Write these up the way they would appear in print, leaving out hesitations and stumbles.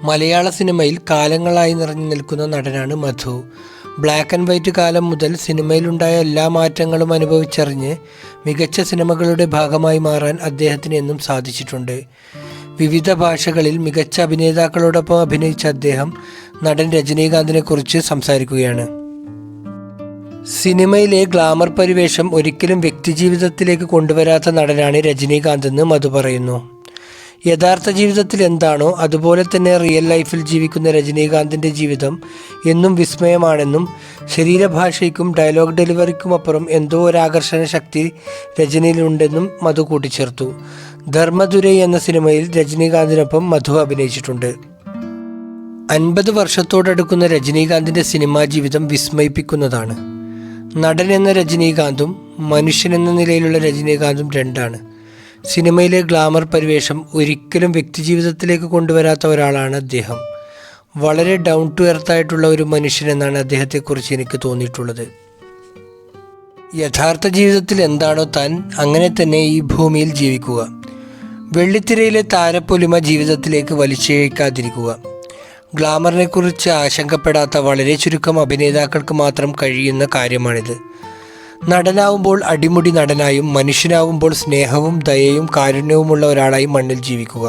മലയാള സിനിമയിൽ കാലങ്ങളായി നിറഞ്ഞു നിൽക്കുന്ന നടനാണ് മധു. ബ്ലാക്ക് ആൻഡ് വൈറ്റ് കാലം മുതൽ സിനിമയിലുണ്ടായ എല്ലാ മാറ്റങ്ങളും അനുഭവിച്ചറിഞ്ഞ് മികച്ച സിനിമകളുടെ ഭാഗമായി മാറാൻ അദ്ദേഹത്തിന് എന്നും സാധിച്ചിട്ടുണ്ട്. വിവിധ ഭാഷകളിൽ മികച്ച അഭിനേതാക്കളോടൊപ്പം അഭിനയിച്ച അദ്ദേഹം നടൻ രജനീകാന്തിനെ കുറിച്ച് സംസാരിക്കുകയാണ്. സിനിമയിലെ ഗ്ലാമർ പരിവേഷം ഒരിക്കലും വ്യക്തിജീവിതത്തിലേക്ക് കൊണ്ടുവരാത്ത നടനാണ് രജനീകാന്ത് എന്ന് മധു പറയുന്നു. യഥാർത്ഥ ജീവിതത്തിൽ എന്താണോ അതുപോലെ തന്നെ റിയൽ ലൈഫിൽ ജീവിക്കുന്ന രജനീകാന്തിൻ്റെ ജീവിതം എന്നും വിസ്മയമാണെന്നും ശരീരഭാഷയ്ക്കും ഡയലോഗ് ഡെലിവറിക്കുമപ്പുറം എന്തോ ഒരു ആകർഷണ ശക്തി രജനിയിലുണ്ടെന്നും മധു കൂട്ടിച്ചേർത്തു. ധർമ്മദുരൈ എന്ന സിനിമയിൽ രജനീകാന്തിനൊപ്പം മധു അഭിനയിച്ചിട്ടുണ്ട്. 50 വർഷത്തോടടുക്കുന്ന രജനീകാന്തിൻ്റെ സിനിമാ ജീവിതം വിസ്മയിപ്പിക്കുന്നതാണ്. നടൻ എന്ന രജനീകാന്തും മനുഷ്യൻ എന്ന നിലയിലുള്ള രജനീകാന്തും രണ്ടാണ്. സിനിമയിലെ ഗ്ലാമർ പരിവേഷം ഒരിക്കലും വ്യക്തിജീവിതത്തിലേക്ക് കൊണ്ടുവരാത്ത ഒരാളാണ് അദ്ദേഹം. വളരെ ഡൗൺ ടു എർത്ത് ആയിട്ടുള്ള ഒരു മനുഷ്യൻ എന്നാണ് അദ്ദേഹത്തെക്കുറിച്ച് എനിക്ക് തോന്നിയിട്ടുള്ളത്. യഥാർത്ഥ ജീവിതത്തിൽ എന്താണോ താൻ, അങ്ങനെ തന്നെ ഈ ഭൂമിയിൽ ജീവിക്കുക. വെള്ളിത്തിരയിലെ താരപ്പൊലിമ ജീവിതത്തിലേക്ക് വലിച്ചിഴക്കാതിരിക്കുക. ഗ്ലാമറിനെക്കുറിച്ച് ആശങ്കപ്പെടാത്ത വളരെ ചുരുക്കം അഭിനേതാക്കൾക്ക് മാത്രം കഴിയുന്ന കാര്യമാണിത്. നടനാവുമ്പോൾ അടിമുടി നടനായും മനുഷ്യനാവുമ്പോൾ സ്നേഹവും ദയയും കാരുണ്യവുമുള്ള ഒരാളായി മണ്ണിൽ ജീവിക്കുക.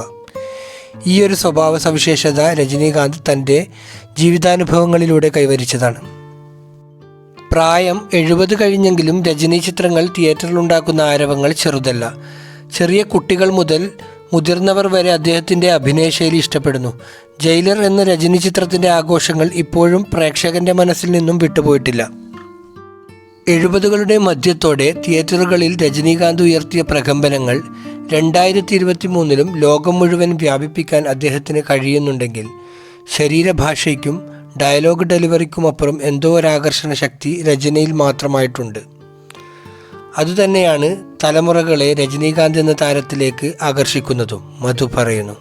ഈ ഒരു സ്വഭാവ സവിശേഷത രജനീകാന്ത് തൻ്റെ ജീവിതാനുഭവങ്ങളിലൂടെ കൈവരിച്ചതാണ്. പ്രായം 70 കഴിഞ്ഞെങ്കിലും രജനി ചിത്രങ്ങൾ തിയേറ്ററിലുണ്ടാക്കുന്ന ആരവങ്ങൾ ചെറുതല്ല. ചെറിയ കുട്ടികൾ മുതൽ മുതിർന്നവർ വരെ അദ്ദേഹത്തിൻ്റെ അഭിനയശൈലി ഇഷ്ടപ്പെടുന്നു. ജയിലർ എന്ന രജനി ചിത്രത്തിൻ്റെ ആഘോഷങ്ങൾ ഇപ്പോഴും പ്രേക്ഷകൻ്റെ മനസ്സിൽ നിന്നും വിട്ടുപോയിട്ടില്ല. 70കളുടെ മധ്യത്തോടെ തിയേറ്ററുകളിൽ രജനീകാന്ത് ഉയർത്തിയ പ്രകമ്പനങ്ങൾ 2023 ലോകം മുഴുവൻ വ്യാപിപ്പിക്കാൻ അദ്ദേഹത്തിന് കഴിയുന്നുണ്ടെങ്കിൽ ശരീരഭാഷയ്ക്കും ഡയലോഗ് ഡെലിവറിക്കുമപ്പുറം എന്തോ ഒരാകർഷണ ശക്തി രജനിയിൽ മാത്രമായിട്ടുണ്ട്. അതുതന്നെയാണ് തലമുറകളെ രജനീകാന്ത് എന്ന താരത്തിലേക്ക് ആകർഷിക്കുന്നതും മധു പറയുന്നു.